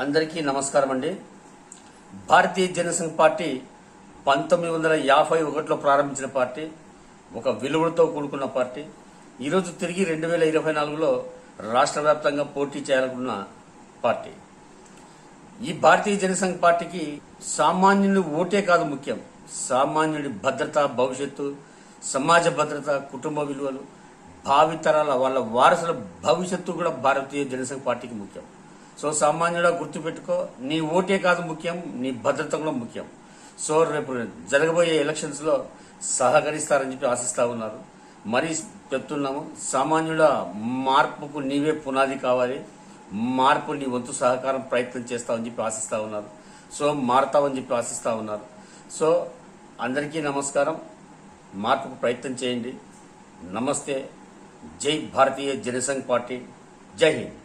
అందరికీ నమస్కారం అండి. భారతీయ జనసంఘ్ పార్టీ 1951లో ప్రారంభించిన పార్టీ, ఒక విలువలతో కూడుకున్న పార్టీ. ఈరోజు తిరిగి 2024లో రాష్ట్ర వ్యాప్తంగా పోటీ చేయాలనుకున్న పార్టీ. ఈ భారతీయ జనసంఘ్ పార్టీకి సామాన్యుని ఓటే కాదు ముఖ్యం, సామాన్యుడి భద్రత, భవిష్యత్తు, సమాజ భద్రత, కుటుంబ విలువలు, భావితరాల వాళ్ళ వారసుల భవిష్యత్తు కూడా భారతీయ జనసంఘ్ పార్టీకి ముఖ్యం. సో సామాన్యుడా గుర్తుపెట్టుకో, నీ ఓటే కాదు ముఖ్యం, నీ భద్రత కూడా ముఖ్యం. సో రేపు జరగబోయే ఎలక్షన్స్ లో సహకరిస్తారని చెప్పి ఆశిస్తా ఉన్నారు. మరీ చెప్తున్నాము, సామాన్యుడ మార్పుకు నీవే పునాది కావాలి, మార్పు నీ వంతు సహకారం ప్రయత్నం చేస్తావని చెప్పి ఆశిస్తా ఉన్నారు. సో మారుతావని చెప్పి ఆశిస్తా ఉన్నారు. సో అందరికీ నమస్కారం. మార్పుకు ప్రయత్నం చేయండి. నమస్తే. జై భారతీయ జనసంఘ్ పార్టీ. జై హింద్.